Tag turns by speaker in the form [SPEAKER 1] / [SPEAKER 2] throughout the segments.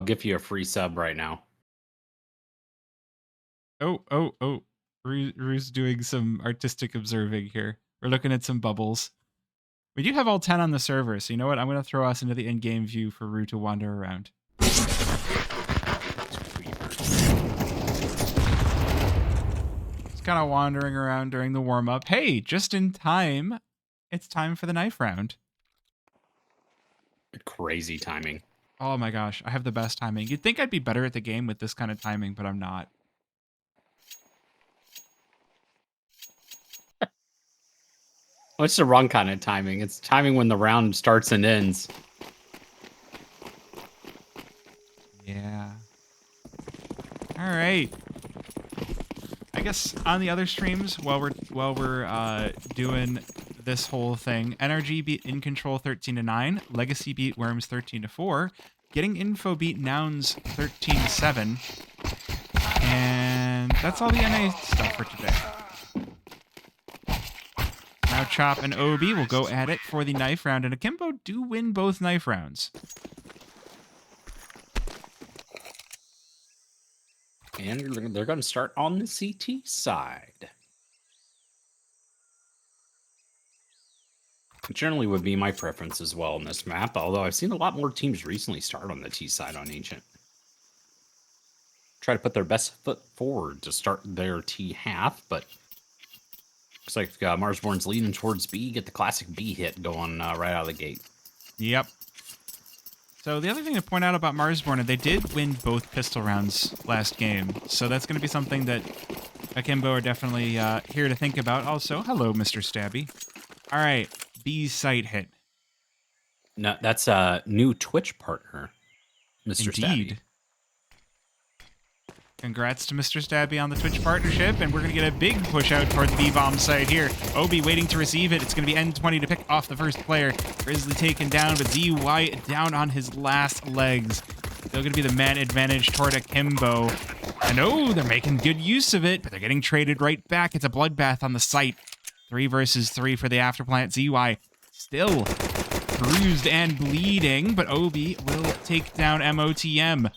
[SPEAKER 1] give you a free sub right now.
[SPEAKER 2] Oh. Rue's doing some artistic observing here. We're looking at some bubbles. We do have all 10 on the server, so you know what? I'm going to throw us into the in-game view for Rue to wander around. Just kind of wandering around during the warm-up. Hey, just in time. It's time for the knife round.
[SPEAKER 1] Crazy timing.
[SPEAKER 2] Oh my gosh, I have the best timing. You'd think I'd be better at the game with this kind of timing, but I'm not.
[SPEAKER 1] What's the wrong kind of timing? It's timing when the round starts and ends.
[SPEAKER 2] Yeah. All right. I guess on the other streams, while we're doing this whole thing, NRG beat In Control 13-9, Legacy beat Worms 13-4, Getting Info beat Nouns 13-7, and that's all the NA stuff for today. Now Chop and Obi will go at it for the knife round, and Akimbo do win both knife rounds.
[SPEAKER 1] And they're going to start on the CT side. Generally would be my preference as well in this map, although I've seen a lot more teams recently start on the T side on Ancient. Try to put their best foot forward to start their T half, but looks like Marsborne's leaning towards B. Get the classic B hit going right out of the gate.
[SPEAKER 2] Yep. So the other thing to point out about Marsborne, they did win both pistol rounds last game. So that's going to be something that Akimbo are definitely here to think about. Also, hello, Mr. Stabby. All right, B site hit.
[SPEAKER 1] No, that's a new Twitch partner, Mr.
[SPEAKER 2] Indeed.
[SPEAKER 1] Stabby.
[SPEAKER 2] Congrats to Mr. Stabby on the Twitch partnership, and we're going to get a big push out toward the B-bomb site here. Obi waiting to receive it. It's going to be N20 to pick off the first player. Grizzly taken down, but ZY down on his last legs. Still going to be the man advantage toward Akimbo. And oh, they're making good use of it, but they're getting traded right back. It's a bloodbath on the site. 3 versus 3 for the afterplant. ZY still bruised and bleeding, but Obi will take down MOTM.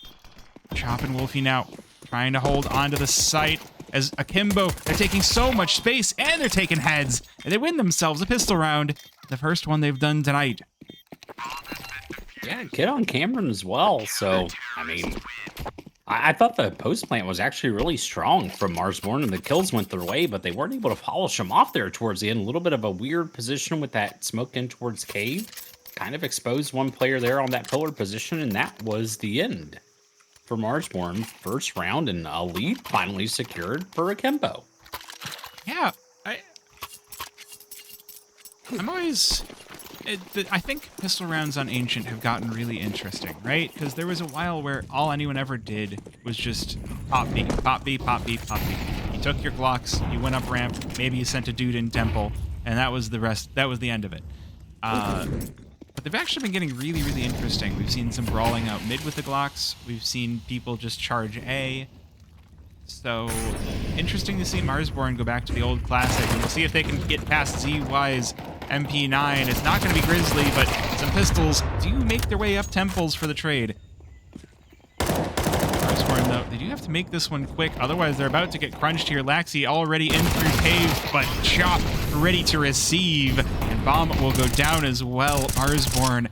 [SPEAKER 2] Chop and Wolfie now trying to hold onto the site as Akimbo, they're taking so much space and they're taking heads. And they win themselves a pistol round. The first one they've done tonight.
[SPEAKER 1] Yeah, kid on Cameron as well. So, I mean, I thought the post plant was actually really strong from Marsborne, and the kills went their way, but they weren't able to polish them off there towards the end. A little bit of a weird position with that smoke in towards cave. Kind of exposed one player there on that pillar position, and that was the end for Marsborne. First round, and a lead finally secured for Akimbo.
[SPEAKER 2] Yeah, I'm always... I think pistol rounds on Ancient have gotten really interesting, right? Because there was a while where all anyone ever did was just pop B, pop B, pop B, pop B. You took your Glocks, you went up ramp, maybe you sent a dude in temple, and that was the rest. That was the end of it. But they've actually been getting really, really interesting. We've seen some brawling out mid with the Glocks. We've seen people just charge A. So, interesting to see Marsborne go back to the old classic. And we'll see if they can get past ZY's MP9. It's not going to be Grizzly, but some pistols do make their way up temples for the trade. Marsborne, though, they do have to make this one quick. Otherwise, they're about to get crunched here. Laxi already in through cave, but Chop ready to receive. And Bomb will go down as well. Marsborne,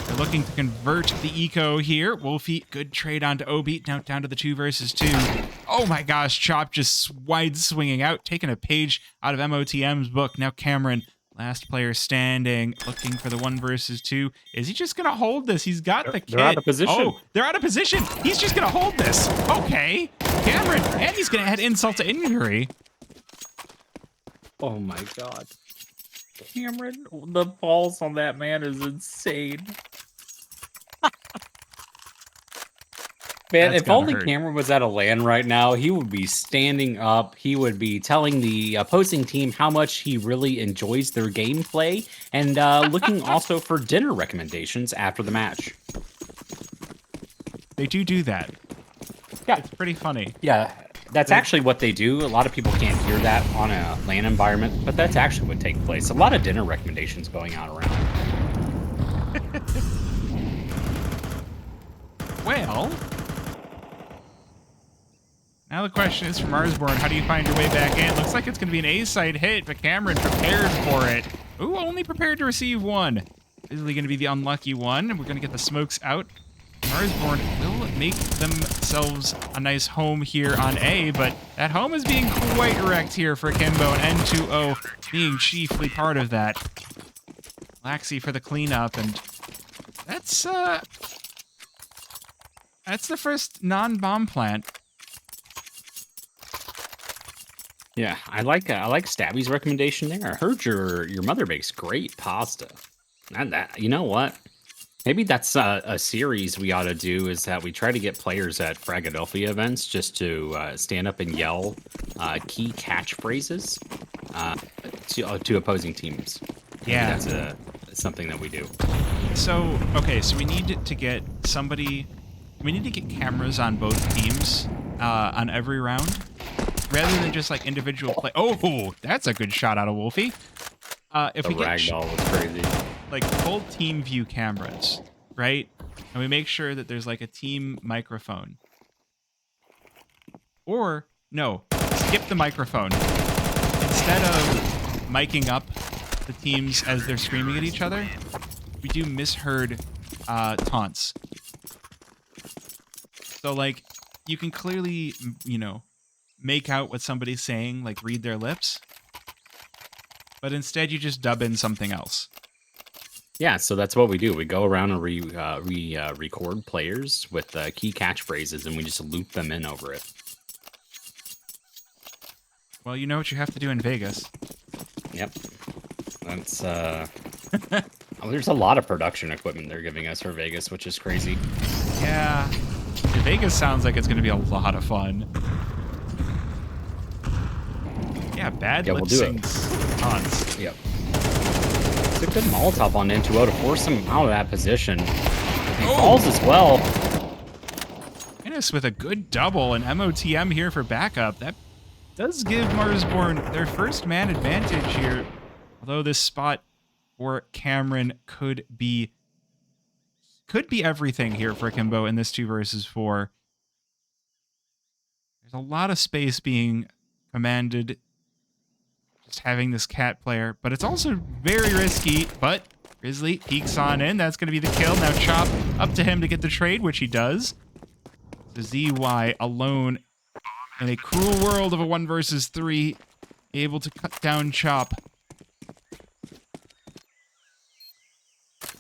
[SPEAKER 2] they're looking to convert the eco here. Wolfie, good trade onto Obi. Now down to the 2 versus 2. Oh my gosh, Chop just wide swinging out, taking a page out of MOTM's book. Now Cameron, last player standing, looking for the 1 versus 2. Is he just going to hold this? He's got the kit.
[SPEAKER 1] They're out of position.
[SPEAKER 2] Oh, they're out of position. He's just going to hold this. Okay. Cameron, and he's going to add insult to injury.
[SPEAKER 1] Oh my god. Cameron, the balls on that man is insane. Man, if only Cameron was at a LAN right now, he would be standing up. He would be telling the opposing team how much he really enjoys their gameplay, and looking also for dinner recommendations after the match.
[SPEAKER 2] They do that. Yeah. It's pretty funny.
[SPEAKER 1] Yeah, that's actually what they do. A lot of people can't hear that on a LAN environment, but that's actually what takes place. A lot of dinner recommendations going on around.
[SPEAKER 2] Well, now the question is for Marsborne, how do you find your way back in? Looks like it's going to be an A-side hit, but Cameron prepared for it. Ooh, only prepared to receive one. Easily going to be the unlucky one, and we're going to get the smokes out. Marsborne will make themselves a nice home here on A, but that home is being quite wrecked here for Akimbo, and N2O being chiefly part of that. Laxi for the cleanup, and that's the first non-bomb plant.
[SPEAKER 1] Yeah, I like Stabby's recommendation there. I heard your mother makes great pasta. And that, you know what? Maybe that's a series we ought to do, is that we try to get players at Fragadelphia events just to stand up and yell key catchphrases to opposing teams.
[SPEAKER 2] Yeah.
[SPEAKER 1] Maybe that's something that we do.
[SPEAKER 2] So, okay, so we need to get somebody... We need to get cameras on both teams on every round, rather than just, like, individual play... Oh, that's a good shot out of Wolfie. If
[SPEAKER 1] The
[SPEAKER 2] we get...
[SPEAKER 1] ragdoll was crazy.
[SPEAKER 2] Like, full team view cameras, right? And we make sure that there's, like, a team microphone. Or, no, skip the microphone. Instead of miking up the teams as they're screaming at each other, we do misheard taunts. So, like, you can clearly, you know, make out what somebody's saying, like, read their lips. But instead, you just dub in something else.
[SPEAKER 1] Yeah, so that's what we do. We go around and record players with key catchphrases, and we just loop them in over it.
[SPEAKER 2] Well, you know what you have to do in Vegas.
[SPEAKER 1] Yep. That's, there's a lot of production equipment they're giving us for Vegas, which is crazy.
[SPEAKER 2] Yeah. Vegas sounds like it's going to be a lot of fun. Yeah, bad lip syncs taunts.
[SPEAKER 1] Yep. It's a good Molotov on N2O to force him out of that position. He falls as well.
[SPEAKER 2] Innes with a good double, and MOTM here for backup. That does give Marsborne their first man advantage here. Although this spot for Cameron could be everything here for Akimbo in this 2 versus 4. There's a lot of space being commanded just having this cat player, but it's also very risky. But Grizzly peeks on in. That's going to be the kill. Now Chop up to him to get the trade, which he does. So ZY alone in a cruel world of a 1 versus 3, able to cut down Chop.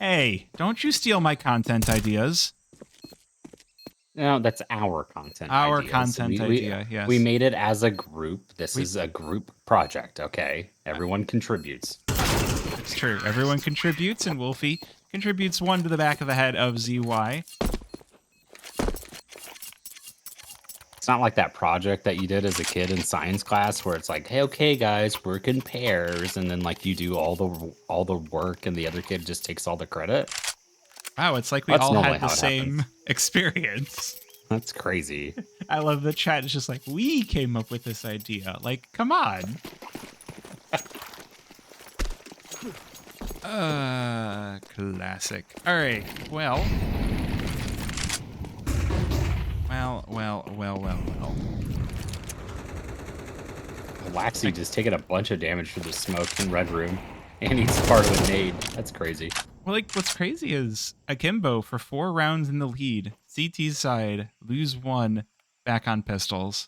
[SPEAKER 2] Hey, don't you steal my content ideas.
[SPEAKER 1] No, that's our content.
[SPEAKER 2] Our
[SPEAKER 1] ideas.
[SPEAKER 2] content idea, yes.
[SPEAKER 1] We made it as a group. This is a group project, okay? Everyone contributes.
[SPEAKER 2] It's true. Everyone contributes, and Wolfie contributes 1 to the back of the head of ZY.
[SPEAKER 1] It's not like that project that you did as a kid in science class where it's like, hey, okay, guys, work in pairs, and then like you do all the work, and the other kid just takes all the credit.
[SPEAKER 2] Wow, it's like we all had the same experience.
[SPEAKER 1] That's crazy.
[SPEAKER 2] I love the chat. It's just like, we came up with this idea. Like, come on. Classic. All right. Well.
[SPEAKER 1] Laxi just taking a bunch of damage for the smoke in Red Room, and he's part of a nade. That's crazy.
[SPEAKER 2] Well, like, what's crazy is Akimbo for 4 rounds in the lead. CT's side, lose 1, back on pistols.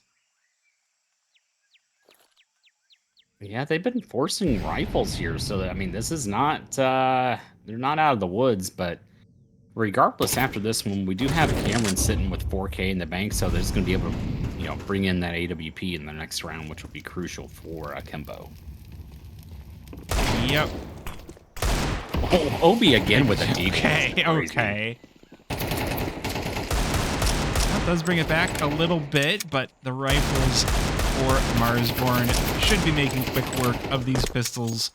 [SPEAKER 1] Yeah, they've been forcing rifles here, so that, I mean, this is not, they're not out of the woods, but regardless, after this one, we do have Cameron sitting with 4K in the bank, so they're just going to be able to, you know, bring in that AWP in the next round, which will be crucial for Akimbo.
[SPEAKER 2] Yep.
[SPEAKER 1] Oh, Obi again with a decoy.
[SPEAKER 2] Okay. That does bring it back a little bit, but the rifles for Marsborne should be making quick work of these pistols.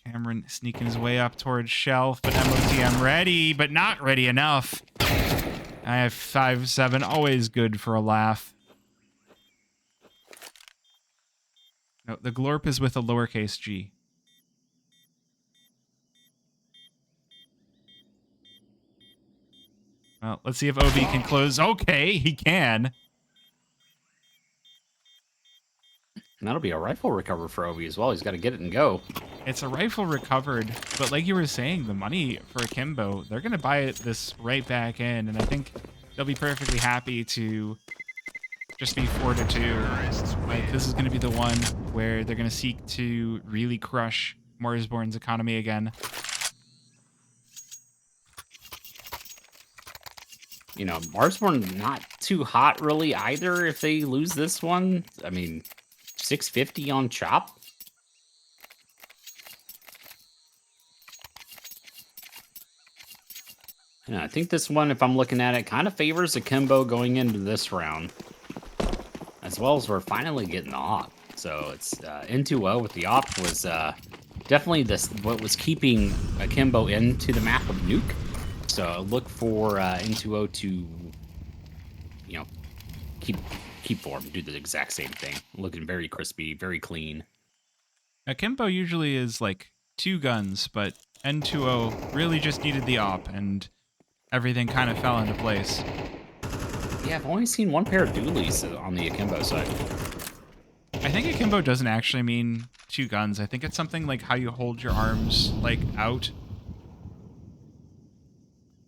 [SPEAKER 2] Cameron sneaking his way up towards Shelf, but MOTM ready, but not ready enough. I have 5-7, always good for a laugh. No, the glorp is with a lowercase g. Well, let's see if Obi can close. Okay, he can.
[SPEAKER 1] And that'll be a rifle recover for Obi as well. He's got to get it and go.
[SPEAKER 2] It's a rifle recovered, but like you were saying, the money for Akimbo, they're going to buy this right back in, and I think they'll be perfectly happy to just be 4-2. Like, this is going to be the one where they're going to seek to really crush Marsborne's economy again.
[SPEAKER 1] You know, Marsborne not too hot really either if they lose this one. I mean, 650 on chop. Yeah, I think this one, if I'm looking at it, kind of favors Akimbo going into this round. As well as we're finally getting the op. So it's N2O with the op was definitely what was keeping Akimbo into the map of Nuke. So look for N2O to, you know, keep form, do the exact same thing. Looking very crispy, very clean.
[SPEAKER 2] Akimbo usually is like 2 guns, but N2O really just needed the op, and everything kind of fell into place.
[SPEAKER 1] Yeah, I've only seen 1 pair of dualies on the Akimbo side.
[SPEAKER 2] I think Akimbo doesn't actually mean 2 guns. I think it's something like how you hold your arms, like, out.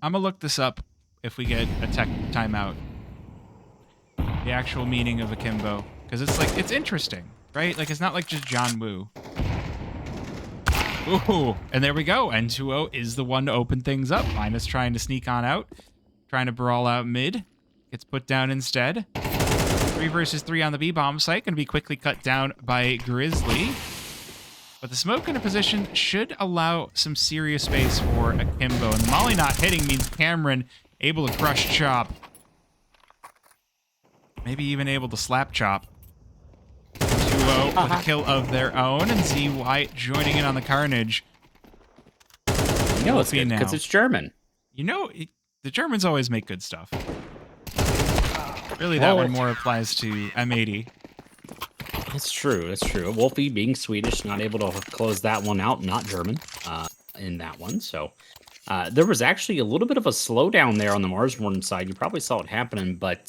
[SPEAKER 2] I'm gonna look this up if we get a tech timeout. The actual meaning of Akimbo. Because it's like, it's interesting, right? Like, it's not like just John Woo. Ooh, and there we go. N2O is the one to open things up. Minus trying to sneak on out. Trying to brawl out mid. Gets put down instead. 3 versus 3 on the B-bomb site. Going to be quickly cut down by Grizzly. But the smoke in a position should allow some serious space for Akimbo. And the molly not hitting means Cameron able to crush Chop. Maybe even able to slap Chop. 2-0 with a kill of their own. And ZY joining in on the carnage.
[SPEAKER 1] You know it's good because it's German.
[SPEAKER 2] You know, the Germans always make good stuff. Really, that one more applies to M80.
[SPEAKER 1] It's true. It's true. Wolfie being Swedish, not able to close that one out. Not German in that one. So there was actually a little bit of a slowdown there on the Marsborne side. You probably saw it happening, but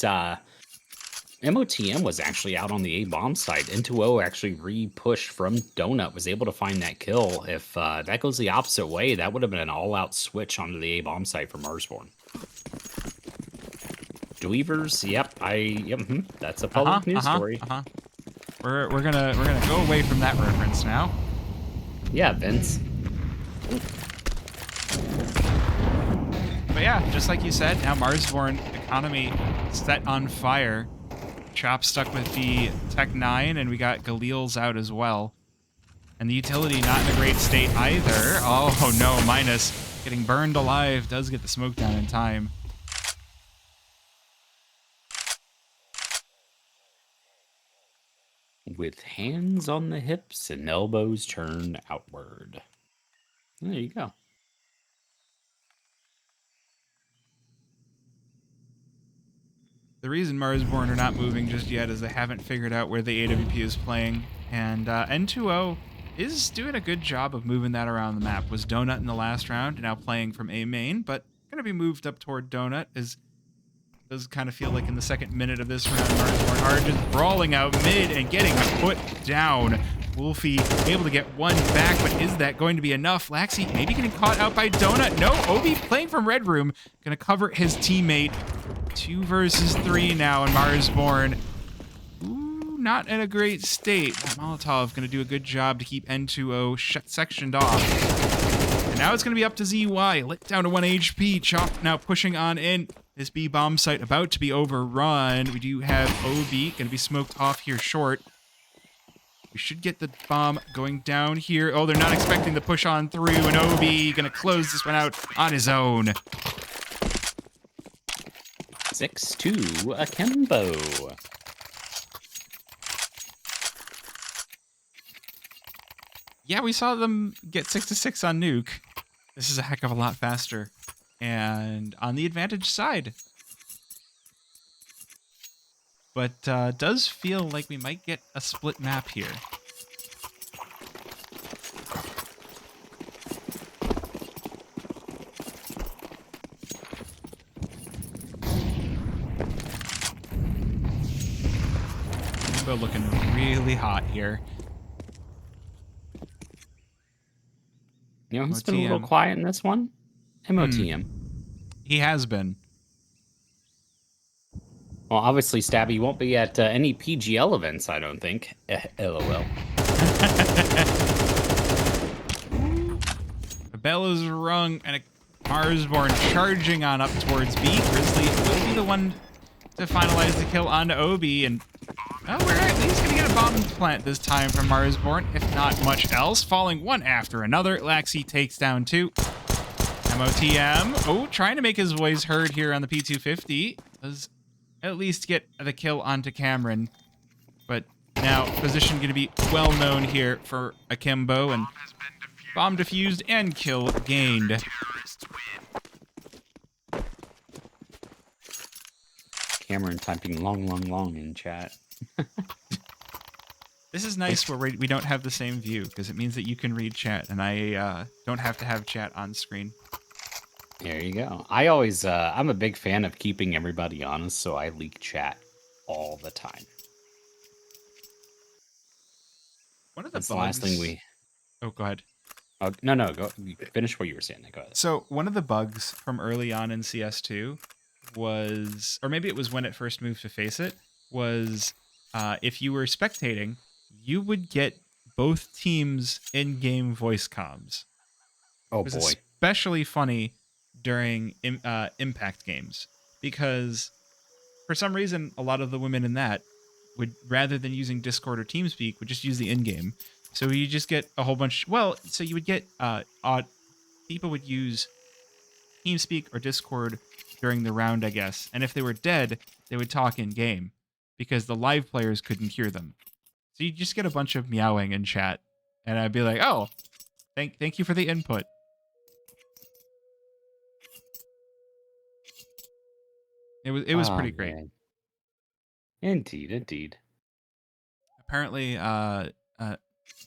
[SPEAKER 1] MOTM was actually out on the A-bomb side. N2O actually re-pushed from Donut, was able to find that kill. If that goes the opposite way, that would have been an all-out switch onto the A-bomb side for Marsborne. Dweavers, yep, that's a public news story.
[SPEAKER 2] We're gonna go away from that reference now.
[SPEAKER 1] Yeah, Vince.
[SPEAKER 2] But yeah, just like you said, now Marsborne economy set on fire. Chop stuck with the Tech 9, and we got Galil's out as well. And the utility not in a great state either. Oh no, Minus getting burned alive does get the smoke down in time.
[SPEAKER 1] With hands on the hips and elbows turned outward. There you go.
[SPEAKER 2] The reason Marsborne are not moving just yet is they haven't figured out where the AWP is playing. And N2O is doing a good job of moving that around the map. Was Donut in the last round, now playing from A main, but going to be moved up toward Donut. Does kind of feel like in the second minute of this round, Marsborne are just brawling out mid and getting put down. Wolfie able to get one back, but is that going to be enough? Laxi maybe getting caught out by Donut. No, Obi playing from Red Room, going to cover his teammate. 2 versus 3 now in Marsborne. Ooh, not in a great state. Molotov going to do a good job to keep N2O sectioned off. And now it's going to be up to ZY. Lit down to 1 HP. Chop now pushing on in. This B-bomb site about to be overrun. We do have Obi going to be smoked off here short. We should get the bomb going down here. Oh, they're not expecting the push on through, and Obi going to close this one out on his own.
[SPEAKER 1] 6-2 Akimbo.
[SPEAKER 2] Yeah, we saw them get 6-6 on Nuke. This is a heck of a lot faster. And on the advantage side. But does feel like we might get a split map here. Akimbo looking really hot here.
[SPEAKER 1] You know who's been a little quiet in this one? MOTM.
[SPEAKER 2] He has been.
[SPEAKER 1] Well, obviously, Stabby won't be at any PGL events, I don't think. LOL.
[SPEAKER 2] The bell is rung, and Marsborne charging on up towards B. Grizzly will be the one to finalize the kill on Obi, and we're at least going to get a bomb plant this time from Marsborne, if not much else. Falling one after another. Laxi takes down 2. MOTM, trying to make his voice heard here on the P250. Does at least get the kill onto Cameron. But now, position going to be well known here for Akimbo, and bomb defused and kill gained.
[SPEAKER 1] Cameron typing long in chat.
[SPEAKER 2] This is nice where we don't have the same view, because it means that you can read chat, and I don't have to have chat on screen.
[SPEAKER 1] There you go. I always, I'm a big fan of keeping everybody honest, so I leak chat all the time.
[SPEAKER 2] One of the
[SPEAKER 1] That's the last thing we...
[SPEAKER 2] Oh, go ahead.
[SPEAKER 1] Oh, no, go finish what you were saying. Go ahead.
[SPEAKER 2] So one of the bugs from early on in CS2 was, or maybe it was when it first moved to Face It, was if you were spectating, you would get both teams' in-game voice comms.
[SPEAKER 1] Oh,
[SPEAKER 2] it was
[SPEAKER 1] boy.
[SPEAKER 2] Especially funny during Impact games, because for some reason, a lot of the women in that would, rather than using Discord or TeamSpeak, would just use the in-game. So you just get a whole bunch. Well, so you would get people would use TeamSpeak or Discord during the round, I guess. And if they were dead, they would talk in game because the live players couldn't hear them. So you just get a bunch of meowing in chat, and I'd be like, "Oh, thank you for the input." It was pretty great.
[SPEAKER 1] Man. Indeed.
[SPEAKER 2] Apparently,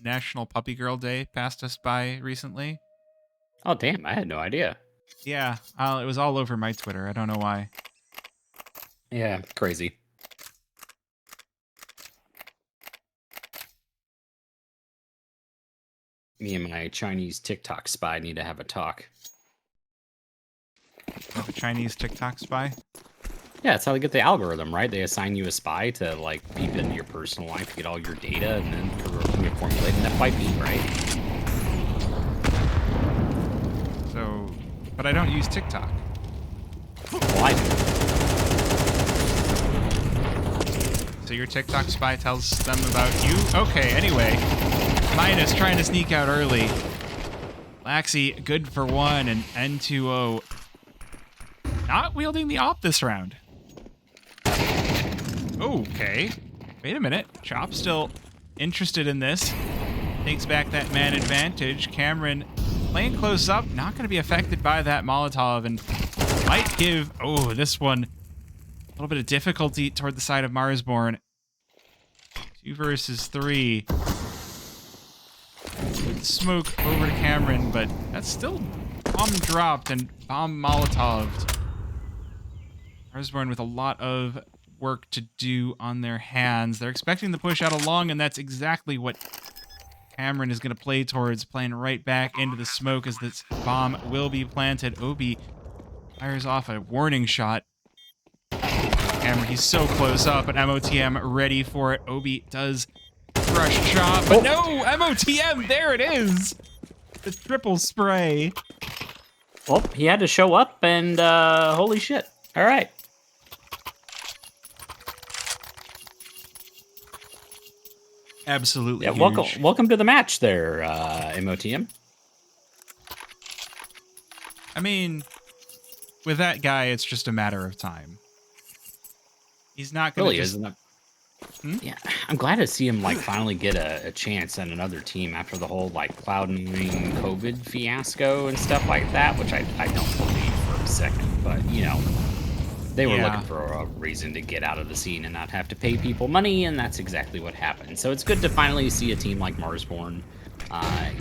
[SPEAKER 2] National Puppy Girl Day passed us by recently.
[SPEAKER 1] Oh, damn. I had no idea.
[SPEAKER 2] Yeah, it was all over my Twitter. I don't know why.
[SPEAKER 1] Yeah, crazy. Me and my Chinese TikTok spy need to have a talk.
[SPEAKER 2] You have a Chinese TikTok spy?
[SPEAKER 1] Yeah, that's how they get the algorithm, right? They assign you a spy to, like, peep into your personal life to get all your data, and then you're formulating that FYP, right?
[SPEAKER 2] So, but I don't use TikTok.
[SPEAKER 1] Well, I do.
[SPEAKER 2] So your TikTok spy tells them about you? Okay, anyway. Minus trying to sneak out early. Laxi, good for 1, and N2O not wielding the op this round. Okay. Wait a minute. Chop still interested in this. Takes back that man advantage. Cameron playing close up. Not going to be affected by that Molotov, and might give, this one, a little bit of difficulty toward the side of Marsborne. 2 versus 3. Good smoke over to Cameron, but that's still bomb dropped and bomb Molotoved. Marsborne with a lot of work to do on their hands. They're expecting the push out along, and that's exactly what Cameron is going to play towards, playing right back into the smoke as this bomb will be planted. Obi fires off a warning shot. Cameron, he's so close up, but MOTM ready for it. Obi does rush shot, but no! MOTM, there it is! The triple spray.
[SPEAKER 1] Well, he had to show up, and holy shit. All right.
[SPEAKER 2] Absolutely.
[SPEAKER 1] Yeah,
[SPEAKER 2] huge.
[SPEAKER 1] welcome to the match there, MOTM.
[SPEAKER 2] I mean, with that guy, it's just a matter of time. He's not going to just...
[SPEAKER 1] isn't it? Yeah, I'm glad to see him like finally get a chance at another team after the whole like Cloud9 COVID fiasco and stuff like that, which I don't believe for a second, but you know, they were looking for a reason to get out of the scene and not have to pay people money, and that's exactly what happened. So it's good to finally see a team like Marsborne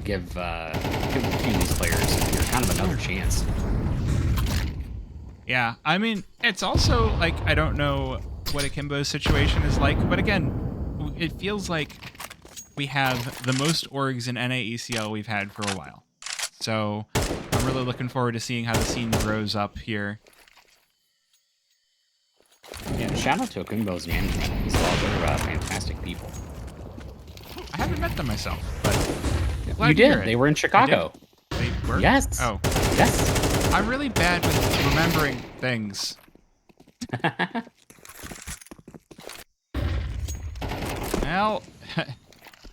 [SPEAKER 1] give a few of these players kind of another chance.
[SPEAKER 2] Yeah, I mean, it's also like, I don't know what Akimbo's situation is like, but again, it feels like we have the most orgs in NA ECL we've had for a while. So I'm really looking forward to seeing how the scene grows up here.
[SPEAKER 1] Yeah, shout out to Akimbo's management. These all are fantastic people.
[SPEAKER 2] I haven't met them myself, but glad
[SPEAKER 1] You
[SPEAKER 2] to hear
[SPEAKER 1] did.
[SPEAKER 2] it.
[SPEAKER 1] They were in Chicago.
[SPEAKER 2] They were?
[SPEAKER 1] Yes.
[SPEAKER 2] Oh.
[SPEAKER 1] Yes.
[SPEAKER 2] I'm really bad with remembering things. Well,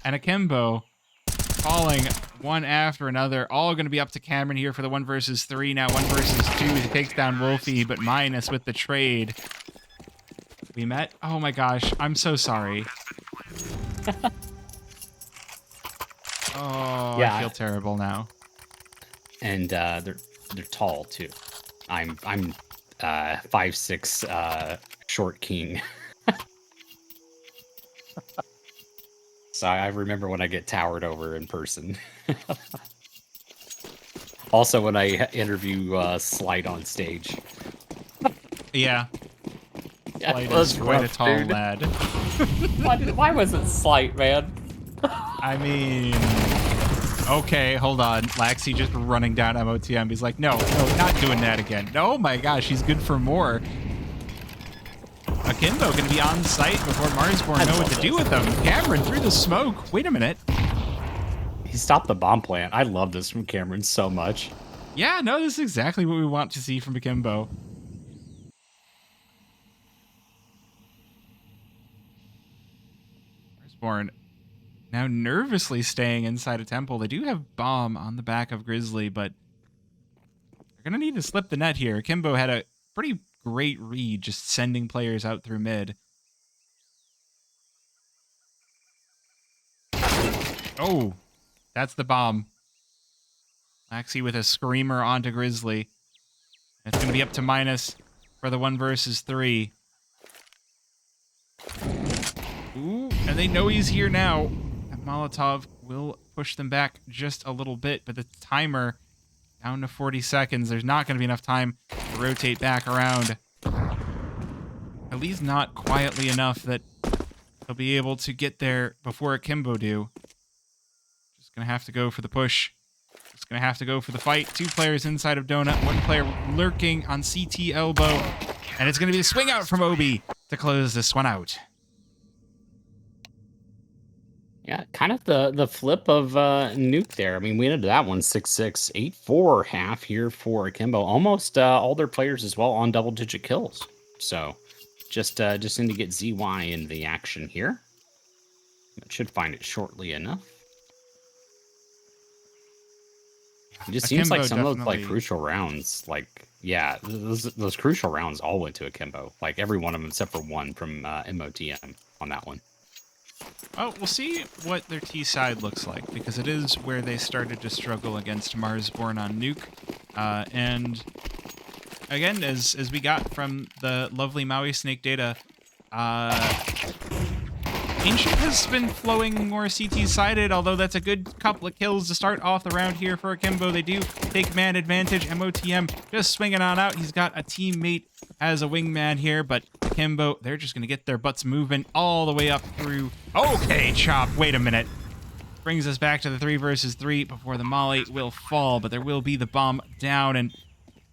[SPEAKER 2] and Akimbo falling one after another. All going to be up to Cameron here for the 1 versus 3. Now 1 versus 2. He takes down Wolfie, but minus with the trade. We met? Oh my gosh. I'm so sorry. Oh, yeah. I feel terrible now.
[SPEAKER 1] And they're tall too. I'm 5'6" short king. So I remember when I get towered over in person. Also, when I interview Slight on stage.
[SPEAKER 2] Yeah.
[SPEAKER 1] Yeah,
[SPEAKER 2] Slight is quite a tall lad.
[SPEAKER 1] Why was it Slight, man?
[SPEAKER 2] I mean, okay, hold on. Laxi just running down MOTM. He's like, no, not doing that again. Oh my gosh, he's good for more. Akimbo going to be on site before Marsborne know what to do with him. Cameron through the smoke. Wait a minute.
[SPEAKER 1] He stopped the bomb plant. I love this from Cameron so much.
[SPEAKER 2] Yeah, no, this is exactly what we want to see from Akimbo. Marsborne now nervously staying inside a temple. They do have bomb on the back of Grizzly, but they're going to need to slip the net here. Akimbo had a pretty great read, just sending players out through mid. Oh, that's the bomb. Laxi with a screamer onto Grizzly. It's going to be up to minus for the 1 versus 3. Ooh, and they know he's here now. That Molotov will push them back just a little bit, but the timer down to 40 seconds. There's not going to be enough time to rotate back around. At least not quietly enough that they'll be able to get there before Akimbo do. Just going to have to go for the push. Just going to have to go for the fight. 2 players inside of Donut. 1 player lurking on CT elbow. And it's going to be a swing out from Obi to close this one out.
[SPEAKER 1] Yeah, kind of the flip of Nuke there. I mean, we ended that one 6-6, 8-4 half here for Akimbo. Almost all their players as well on double-digit kills. So just need to get ZY in the action here. Should find it shortly enough. It just seems like some of those like crucial rounds, like yeah, those crucial rounds all went to Akimbo. Like every one of them except for one from MOTM on that one.
[SPEAKER 2] Oh, we'll see what their T side looks like, because it is where they started to struggle against Marsborne on Nuke. And again, as we got from the lovely Maui Snake data, Ancient has been flowing more CT-sided, although that's a good couple of kills to start off the round here for Akimbo. They do take man advantage. MOTM just swinging on out. He's got a teammate as a wingman here, but Akimbo, they're just going to get their butts moving all the way up through. Okay, Chop, wait a minute. Brings us back to the 3 versus 3 before the molly will fall, but there will be the bomb down. And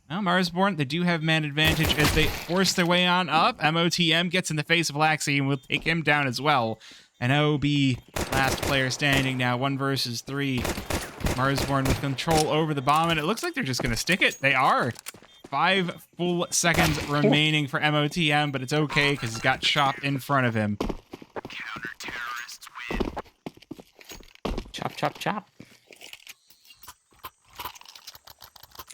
[SPEAKER 2] well, Marsborne, they do have man advantage as they force their way on up. MOTM gets in the face of Laxi and will take him down as well. And OB, last player standing now, 1 versus 3. Marsborne with control over the bomb, and it looks like they're just going to stick it. They are. 5 full seconds remaining for MOTM, but it's okay because he's got Chop in front of him.
[SPEAKER 3] Counter-terrorists win.
[SPEAKER 1] Chop, chop, chop.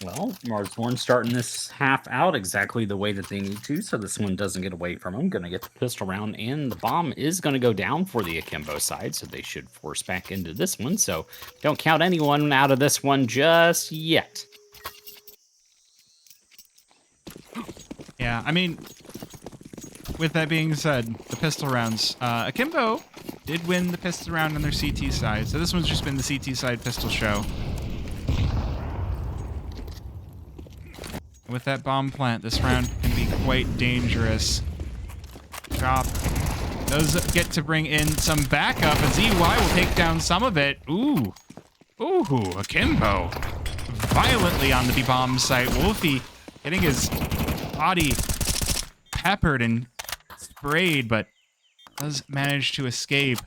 [SPEAKER 1] Well, Marsborne starting this half out exactly the way that they need to, so this one doesn't get away from them. Going to get the pistol round, and the bomb is going to go down for the Akimbo side, so they should force back into this one. So don't count anyone out of this one just yet.
[SPEAKER 2] Yeah, I mean, with that being said, the pistol rounds, Akimbo did win the pistol round on their CT side, so this one's just been the CT side pistol show. With that bomb plant, this round can be quite dangerous. Chop Does get to bring in some backup, and ZY will take down some of it. Ooh, Akimbo violently on the B-bomb site. Wolfie getting his body peppered and sprayed, but does manage to escape.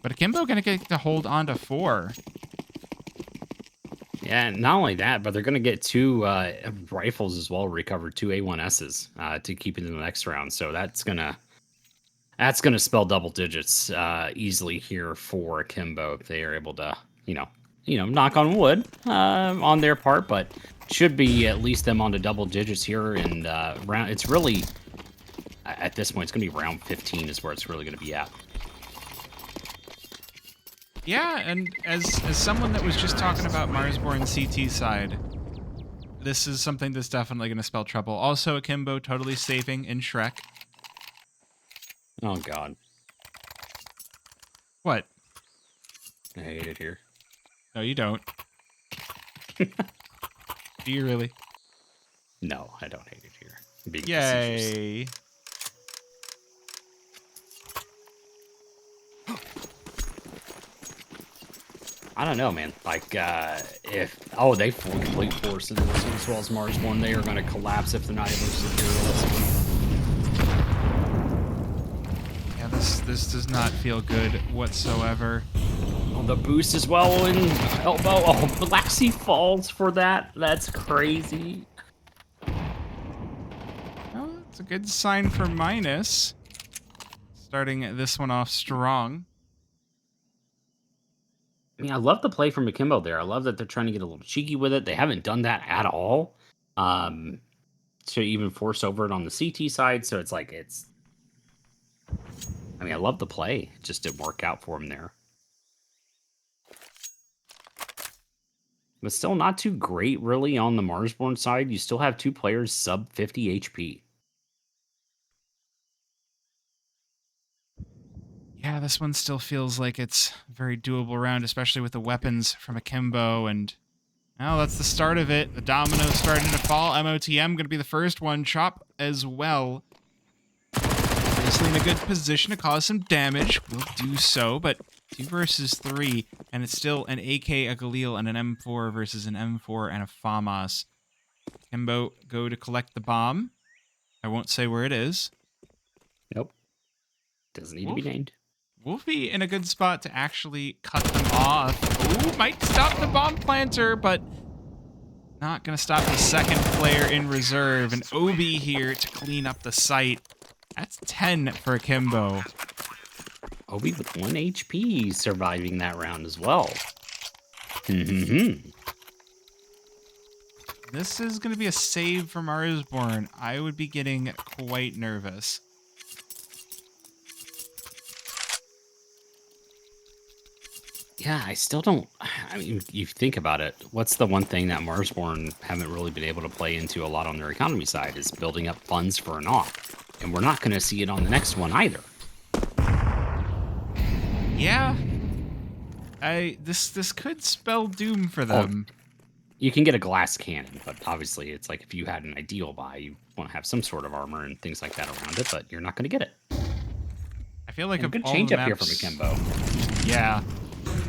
[SPEAKER 2] But Akimbo gonna get to hold on to 4.
[SPEAKER 1] Yeah, not only that, but they're going to get 2 rifles as well, recovered 2 A1Ss to keep it in the next round. So that's gonna spell double digits easily here for Akimbo if they are able to, knock on wood on their part, but should be at least them on to double digits here. And round, it's really at this point, it's going to be round 15 is where it's really going to be at.
[SPEAKER 2] Yeah, and as someone that was just talking about Marsborne CT side, this is something that's definitely going to spell trouble. Also, Akimbo totally saving in Shrek.
[SPEAKER 1] Oh, God.
[SPEAKER 2] What?
[SPEAKER 1] I hate it here.
[SPEAKER 2] No, you don't. Do you really?
[SPEAKER 1] No, I don't hate it here. I'm being facetious.
[SPEAKER 2] Yay.
[SPEAKER 1] I don't know, man. Like, if... Oh, they complete force into this one as well as Marsborne. They are going to collapse if they're not able to secure this one.
[SPEAKER 2] Yeah, this does not feel good whatsoever.
[SPEAKER 1] Oh, the boost as well in elbow. Oh, Blacksea falls for that. That's crazy.
[SPEAKER 2] Well, it's a good sign for Minus. Starting this one off strong.
[SPEAKER 1] I mean, I love the play from Akimbo there. I love that they're trying to get a little cheeky with it. They haven't done that at all to even force over it on the CT side. So it's like I mean, I love the play. It just didn't work out for him there. But still not too great, really, on the Marsborne side. You still have 2 players sub 50 HP.
[SPEAKER 2] Yeah, this one still feels like it's a very doable round, especially with the weapons from Akimbo. And now that's the start of it. The dominoes starting to fall. MOTM going to be the first one. Chop as well. Obviously in a good position to cause some damage. Will do so, but 2 versus 3. And it's still an AK, a Galil, and an M4 versus an M4 and a FAMAS. Akimbo go to collect the bomb. I won't say where it is.
[SPEAKER 1] Nope. Doesn't need to be named.
[SPEAKER 2] Wolfie in a good spot to actually cut them off. Ooh, might stop the bomb planter, but not going to stop the second player in reserve. And Obi here to clean up the site. That's 10 for Akimbo.
[SPEAKER 1] Obi with 1 HP surviving that round as well.
[SPEAKER 2] This is going to be a save for Marsborne. I would be getting quite nervous.
[SPEAKER 1] Yeah, I still don't... I mean, you think about it. What's the one thing that Marsborne haven't really been able to play into a lot on their economy side is building up funds for an off. And we're not going to see it on the next one either.
[SPEAKER 2] Yeah. This could spell doom for them.
[SPEAKER 1] You can get a glass cannon, but obviously it's like if you had an ideal buy, you want to have some sort of armor and things like that around it, but you're not going to get it.
[SPEAKER 2] I feel like
[SPEAKER 1] a good change up here from Akimbo.
[SPEAKER 2] Yeah.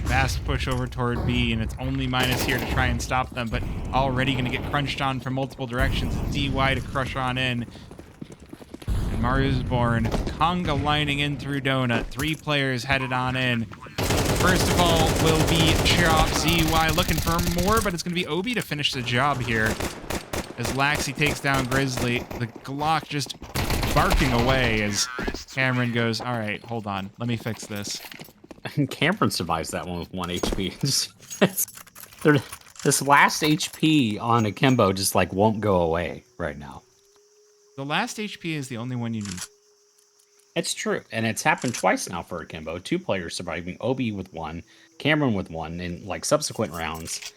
[SPEAKER 2] Fast push over toward B, and it's only Minus here to try and stop them, but already going to get crunched on from multiple directions. DY to crush on in. And Marsborne, conga lining in through Donut. 3 players headed on in. First of all will be Chop. ZY looking for more, but it's going to be Obi to finish the job here. As Laxi takes down Grizzly, the Glock just barking away as Cameron goes, all right, hold on, let me fix this.
[SPEAKER 1] And Cameron survives that one with 1 HP. This last HP on Akimbo just like won't go away right now.
[SPEAKER 2] The last HP is the only one you need.
[SPEAKER 1] It's true, and it's happened twice now for Akimbo. 2 players surviving, Obi with 1, Cameron with 1 in like subsequent rounds.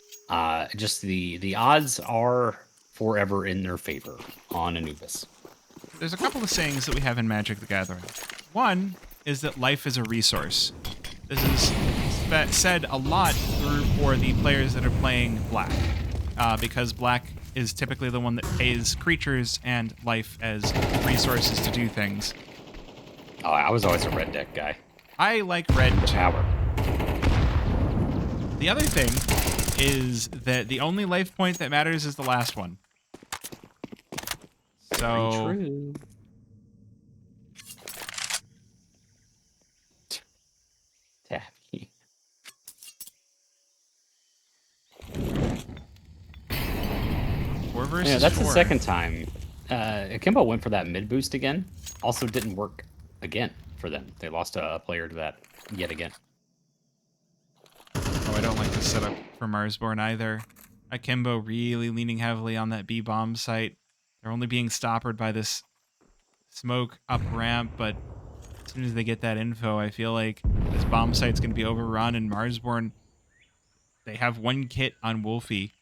[SPEAKER 1] Just the odds are forever in their favor on Anubis.
[SPEAKER 2] There's a couple of sayings that we have in Magic the Gathering. One is that life is a resource. This is said a lot for the players that are playing black, because black is typically the one that pays creatures and life as resources to do things.
[SPEAKER 1] Oh, I was always a red deck guy.
[SPEAKER 2] I like red too.
[SPEAKER 1] Power.
[SPEAKER 2] The other thing is that the only life point that matters is the last one.
[SPEAKER 1] Very
[SPEAKER 2] So
[SPEAKER 1] true. Taffy.
[SPEAKER 2] 4 versus
[SPEAKER 1] Yeah, that's
[SPEAKER 2] 4.
[SPEAKER 1] the second time. Akimbo went for that mid boost again. Also didn't work again for them. They lost a player to that yet again.
[SPEAKER 2] Oh, I don't like the setup for Marsborne either. Akimbo really leaning heavily on that B-bomb site. They're only being stoppered by this smoke up ramp, but as soon as they get that info, I feel like this bomb site's going to be overrun, and Marsborne, they have 1 kit on Wolfie.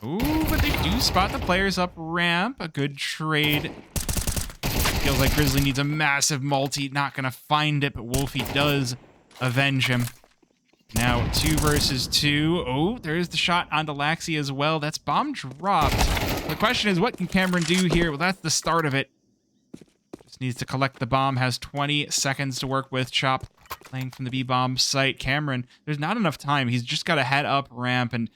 [SPEAKER 2] Ooh, but they do spot the players up ramp. A good trade. Feels like Grizzly needs a massive multi. Not going to find it, but Wolfie does avenge him. Now 2 versus 2. Oh, there's the shot onto Laxi as well. That's bomb dropped. The question is, what can Cameron do here? Well, that's the start of it. Just needs to collect the bomb. Has 20 seconds to work with. Chop playing from the B-bomb site. Cameron, there's not enough time. He's just got to head up ramp and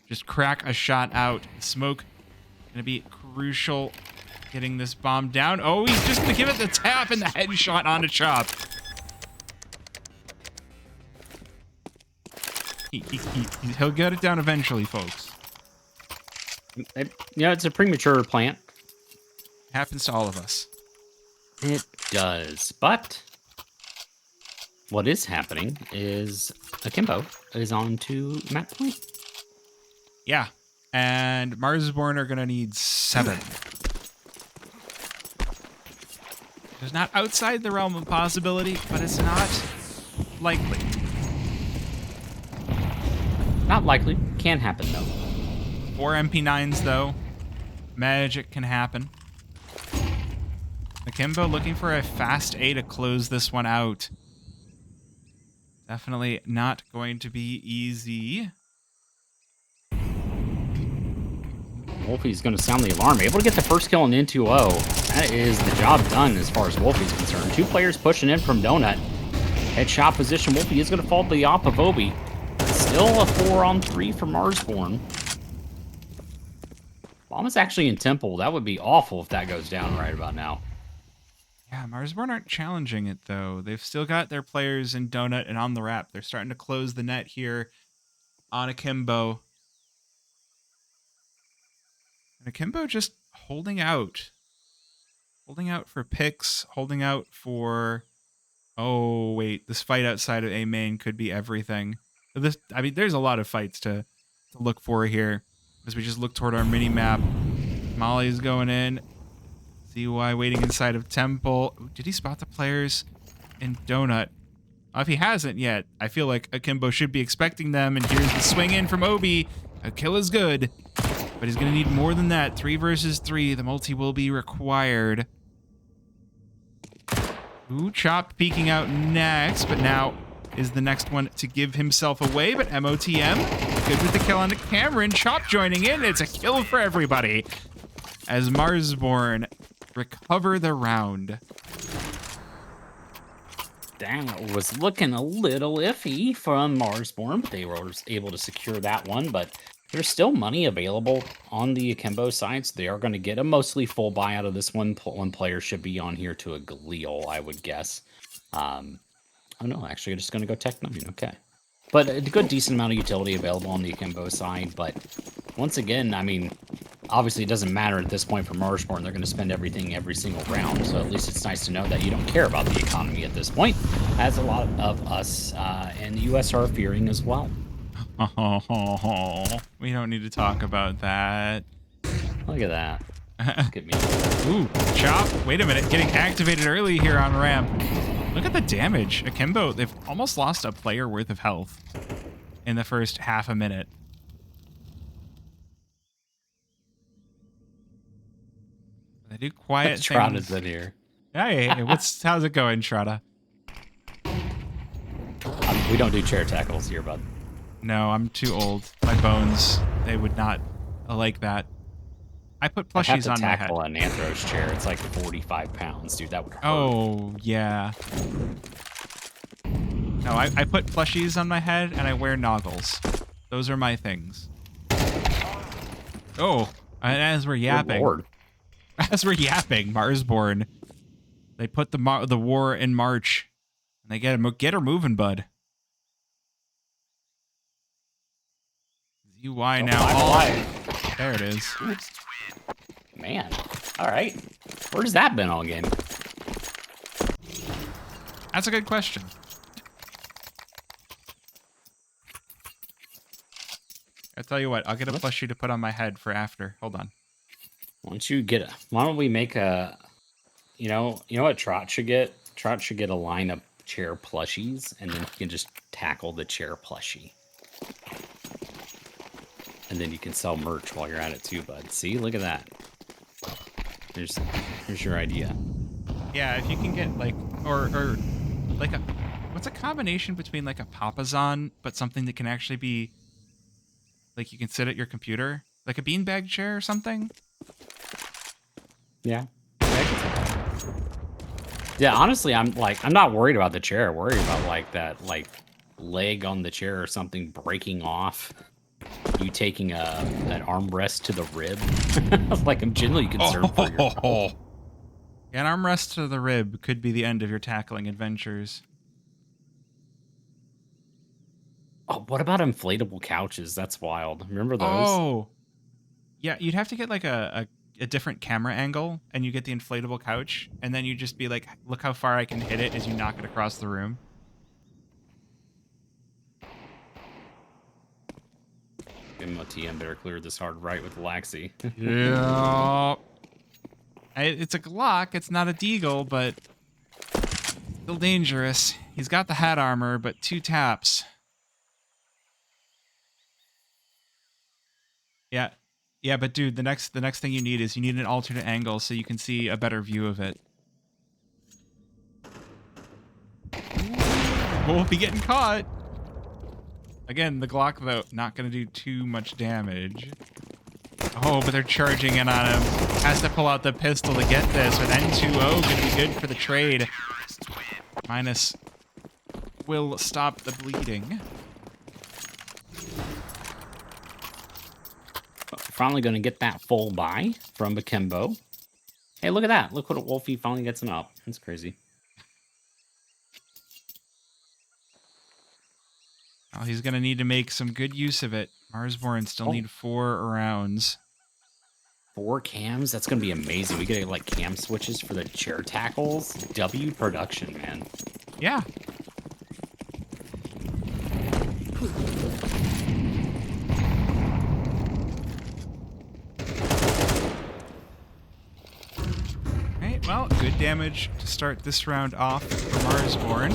[SPEAKER 2] just crack a shot out. The smoke going to be crucial getting this bomb down. Oh, he's just going to give it the tap and the headshot onto Chop. He'll get it down eventually, folks.
[SPEAKER 1] Yeah, it's a premature plant.
[SPEAKER 2] Happens to all of us.
[SPEAKER 1] It does, but what is happening is Akimbo is on to map point.
[SPEAKER 2] Yeah, and Marsborne are going to need 7. It's not outside the realm of possibility, but it's not likely.
[SPEAKER 1] Not likely. Can happen, though.
[SPEAKER 2] 4 MP9s, though. Magic can happen. Akimbo looking for a fast A to close this one out. Definitely not going to be easy.
[SPEAKER 1] Wolfie's going to sound the alarm. Able to get the first kill in N2O. That is the job done as far as Wolfie's concerned. 2 players pushing in from Donut. Headshot position. Wolfie is going to fall to the op of Obi. Still a 4-on-3 for Marsborne. Bomb is actually in Temple. That would be awful if that goes down right about now.
[SPEAKER 2] Yeah, Marsborne aren't challenging it, though. They've still got their players in Donut and on the wrap. They're starting to close the net here on Akimbo. And Akimbo just holding out. Holding out for picks. Holding out for... Oh, wait. This fight outside of A main could be everything. I mean, there's a lot of fights to look for here. As we just look toward our mini-map. Molly's going in. ZY waiting inside of Temple. Did he spot the players in Donut? If he hasn't yet, I feel like Akimbo should be expecting them. And here's the swing in from Obi. A kill is good. But he's going to need more than that. 3 versus 3. The multi will be required. Ooh, Chop peeking out next. But now is the next one to give himself away. But MOTM, good with the kill on Cameron. Chop joining in. It's a kill for everybody. As Marsborne recover the round.
[SPEAKER 1] That was looking a little iffy from Marsborne, but they were able to secure that one. But there's still money available on the Akimbo side, so they are going to get a mostly full buy out of this one. One player should be on here to a Galil, I would guess. Oh no, actually, I'm just going to go Tech 9. Okay. But a good, decent amount of utility available on the Akimbo side. But once again, I mean, obviously it doesn't matter at this point for Marsborne. They're going to spend everything every single round. So at least it's nice to know that you don't care about the economy at this point, as a lot of us in the U.S. are fearing as well.
[SPEAKER 2] We don't need to talk about that.
[SPEAKER 1] Look at that. Look at me.
[SPEAKER 2] Ooh, Chop. Wait a minute. Getting activated early here on ramp. Look at the damage. Akimbo, they've almost lost a player worth of health in the first half a minute. They do quiet things.
[SPEAKER 1] Trotta's in here.
[SPEAKER 2] Hey, how's it going, Trotta?
[SPEAKER 1] We don't do chair tackles here, bud.
[SPEAKER 2] No, I'm too old. My bones, they would not like that. I put
[SPEAKER 1] I'd have
[SPEAKER 2] plushies
[SPEAKER 1] to
[SPEAKER 2] on my head.
[SPEAKER 1] tackle an Anthros chair. It's like 45 pounds, dude. That would hurt.
[SPEAKER 2] Oh, yeah. No, I put plushies on my head and I wear noggles. Those are my things. Oh, and as we're
[SPEAKER 1] Good
[SPEAKER 2] yapping,
[SPEAKER 1] Lord.
[SPEAKER 2] Marsborne, they put the war in March, and they get her moving, bud. ZY
[SPEAKER 1] So
[SPEAKER 2] now.
[SPEAKER 1] 5
[SPEAKER 2] All
[SPEAKER 1] alive.
[SPEAKER 2] there it is.
[SPEAKER 1] Man. All right. Where's that been all game?
[SPEAKER 2] That's a good question. I'll tell you what. I'll get a plushie to put on my head for after. Hold on.
[SPEAKER 1] Why don't we make a, you know what Trot should get? Trot should get a line of chair plushies, and then he can just tackle the chair plushie. And then you can sell merch while you're at it too, bud. See, look at that. Here's your idea.
[SPEAKER 2] Yeah, if you can get like or like what's a combination between like a Papazon but something that can actually be like you can sit at your computer, like a beanbag chair or something.
[SPEAKER 1] Yeah. Yeah, honestly, I'm not worried about the chair. I'm worried about like that leg on the chair or something breaking off. You taking an armrest to the rib. Like, I'm genuinely concerned for your health.
[SPEAKER 2] An armrest to the rib could be the end of your tackling adventures.
[SPEAKER 1] Oh, what about inflatable couches? That's wild. Remember those?
[SPEAKER 2] Oh, yeah. You'd have to get like a different camera angle, and you get the inflatable couch, and then you just be like, "Look how far I can hit it" as you knock it across the room.
[SPEAKER 1] MOTM better clear this hard right with Laxi.
[SPEAKER 2] Yeah. It's a Glock. It's not a Deagle, but still dangerous. He's got the hat armor, but 2 taps. Yeah. Yeah, but dude, the next thing you need is you need an alternate angle so you can see a better view of it. We'll be getting caught. Again, the Glock, though, not going to do too much damage. Oh, but they're charging in on him. Has to pull out the pistol to get this, but N2O could be good for the trade. Minus will stop the bleeding.
[SPEAKER 1] We're finally going to get that full buy from Akimbo. Hey, look at that. Look what Wolfie finally gets him up. That's crazy.
[SPEAKER 2] Oh, he's going to need to make some good use of it. Marsborne still need 4 rounds.
[SPEAKER 1] 4 cams? That's going to be amazing. We get like cam switches for the chair tackles. W production, man.
[SPEAKER 2] Yeah. Okay, well, good damage to start this round off for Marsborne.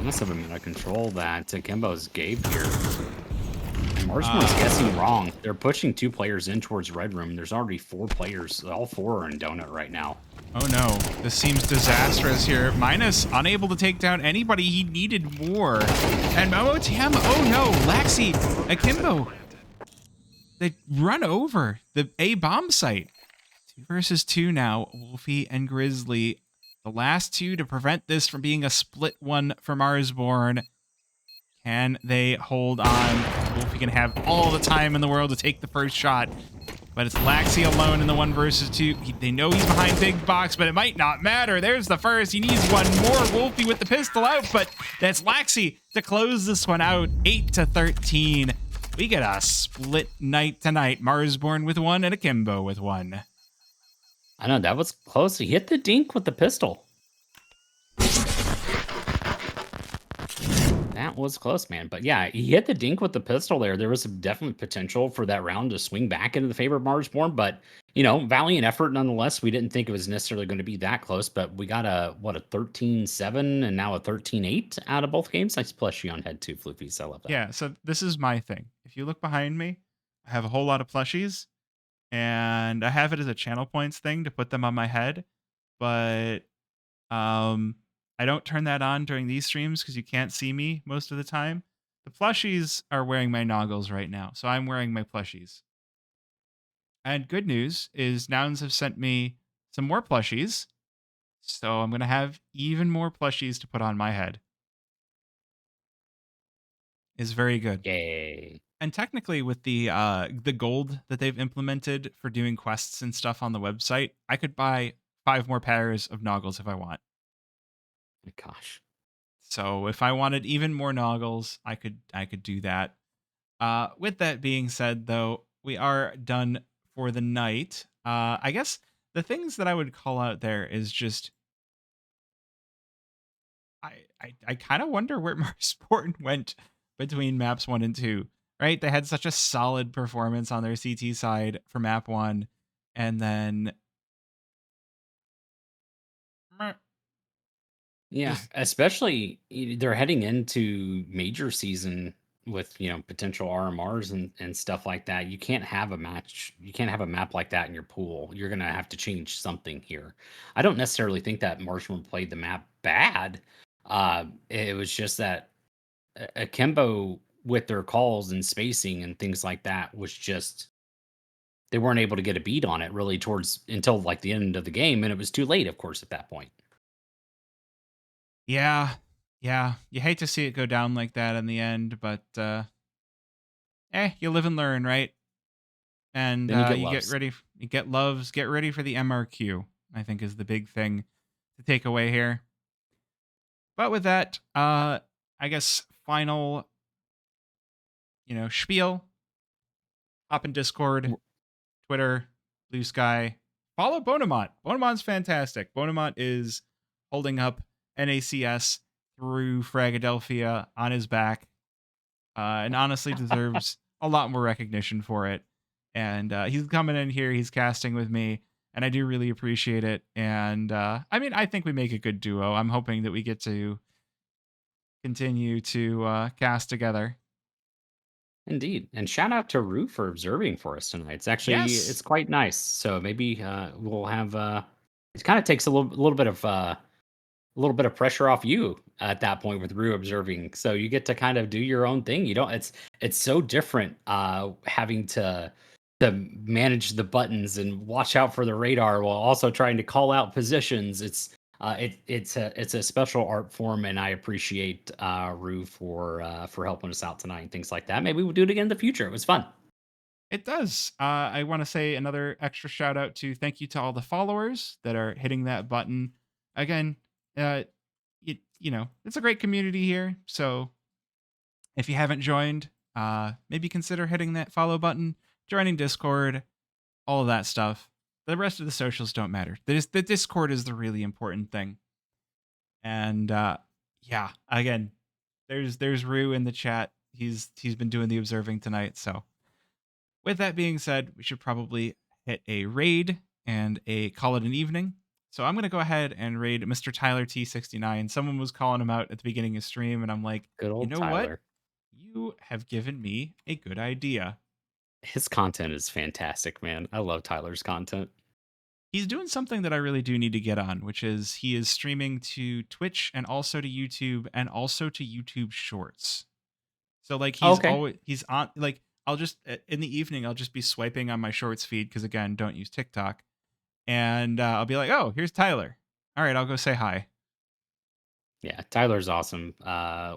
[SPEAKER 1] Must have been out of control that Akimbo's gave here. Marsborne's guessing wrong. They're pushing 2 players in towards Red Room. There's already 4 players. All 4 are in Donut right now.
[SPEAKER 2] Oh no, this seems disastrous here. Minus unable to take down anybody. He needed more. And MOTM, oh no, Laxi, Akimbo. They run over the A bomb site. 2 versus 2 now. Wolfie and Grizzly. The last 2 to prevent this from being a split one for Marsborne. Can they hold on? Wolfie can have all the time in the world to take the first shot. But it's Laxi alone in the 1 versus 2. They know he's behind Big Box, but it might not matter. There's the first. He needs 1 more. Wolfie with the pistol out, but that's Laxi to close this one out. 8-13. We get a split night tonight. Marsborne with 1 and Akimbo with 1.
[SPEAKER 1] I know, that was close. He hit the dink with the pistol. That was close, man. But yeah, he hit the dink with the pistol there. There was some definite potential for that round to swing back into the favor of Marsborne. But, you know, valiant effort nonetheless. We didn't think it was necessarily going to be that close. But we got a 13-7 and now a 13-8 out of both games. Nice plushie on head too, Floofies. I love that.
[SPEAKER 2] Yeah, so this is my thing. If you look behind me, I have a whole lot of plushies. And I have it as a channel points thing to put them on my head. But I don't turn that on during these streams because you can't see me most of the time. The plushies are wearing my noggles right now, so I'm wearing my plushies. And good news is Nouns have sent me some more plushies, so I'm gonna have even more plushies to put on my head. Is very good.
[SPEAKER 1] Yay.
[SPEAKER 2] And technically with the gold that they've implemented for doing quests and stuff on the website, I could buy 5 more pairs of noggles if I want.
[SPEAKER 1] My gosh.
[SPEAKER 2] So if I wanted even more noggles, I could do that. With that being said, though, we are done for the night. I guess the things that I would call out there is just I kind of wonder where Marsborne went between maps 1 and 2. Right, they had such a solid performance on their CT side for map 1, and then meh,
[SPEAKER 1] Yeah,
[SPEAKER 2] just
[SPEAKER 1] especially they're heading into major season with, potential RMRs and stuff like that. You can't have a match. You can't have a map like that in your pool. You're gonna have to change something here. I don't necessarily think that Marshall played the map bad. It was just that Akimbo with their calls and spacing and things like that was just they weren't able to get a beat on it really towards until like the end of the game, and it was too late, of course, at that point.
[SPEAKER 2] yeah, yeah. You hate to see it go down like that in the end, but you live and learn, right? And
[SPEAKER 1] Then you get
[SPEAKER 2] you get
[SPEAKER 1] loves.
[SPEAKER 2] ready. You get loves. Get ready for the MRQ. I think is the big thing to take away here. But with that, I guess final, spiel. Hop in Discord, Twitter, Blue Sky. Follow Bonamont. Bonamant's fantastic. Bonamont is holding up NACS through Fragadelphia on his back, and honestly deserves a lot more recognition for it. And he's coming in here, he's casting with me, and I do really appreciate it. And I mean, I think we make a good duo. I'm hoping that we get to continue to cast together.
[SPEAKER 1] Indeed, and shout out to Rue for observing for us tonight. It's
[SPEAKER 2] Yes.
[SPEAKER 1] quite nice. So maybe we'll have it kind of takes a little bit of pressure off you at that point with Rue observing. So you get to kind of do your own thing. You don't it's so different having to manage the buttons and watch out for the radar while also trying to call out positions. It's a special art form, and I appreciate Rue for helping us out tonight and things like that. Maybe we'll do it again in the future. It was fun.
[SPEAKER 2] It does. I want to say another extra shout out to thank you to all the followers that are hitting that button. Again, uh, it's a great community here. So if you haven't joined, maybe consider hitting that follow button, joining Discord, all of that stuff. The rest of the socials don't matter. The Discord is the really important thing. And yeah, again, there's Rue in the chat. He's been doing the observing tonight, so with that being said, we should probably hit a raid and a call it an evening. So I'm going to go ahead and raid Mr. Tyler T69. Someone was calling him out at the beginning of stream, and I'm like,
[SPEAKER 1] Good
[SPEAKER 2] you
[SPEAKER 1] old
[SPEAKER 2] know what?
[SPEAKER 1] Tyler.
[SPEAKER 2] You have given me a good idea.
[SPEAKER 1] His content is fantastic, man. I love Tyler's content.
[SPEAKER 2] He's doing something that I really do need to get on, which is he is streaming to Twitch and also to YouTube and also to YouTube Shorts. So like
[SPEAKER 1] Oh,
[SPEAKER 2] he's
[SPEAKER 1] okay.
[SPEAKER 2] always he's on like I'll just in the evening I'll just be swiping on my Shorts feed because again don't use TikTok and I'll be like, oh, here's Tyler. All right, I'll go say hi.
[SPEAKER 1] Yeah, Tyler's awesome.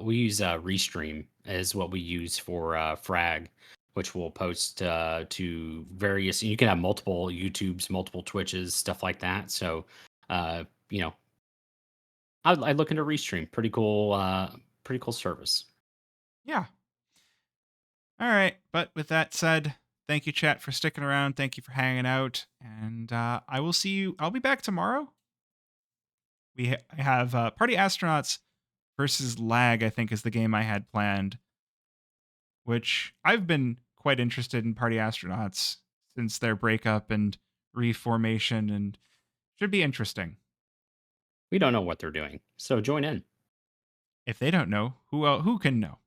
[SPEAKER 1] We use Restream is what we use for Frag, which we'll post to various. You can have multiple YouTubes, multiple Twitches, stuff like that. So, uh, you know, I look into Restream. Pretty cool service.
[SPEAKER 2] Yeah. All right. But with that said, thank you, chat, for sticking around. Thank you for hanging out, and I will see you. I'll be back tomorrow. I have Party Astronauts versus Lag. I think is the game I had planned, which I've been quite interested in Party Astronauts since their breakup and reformation, and should be interesting.
[SPEAKER 1] We don't know what they're doing, so join in.
[SPEAKER 2] If they don't know, who can know?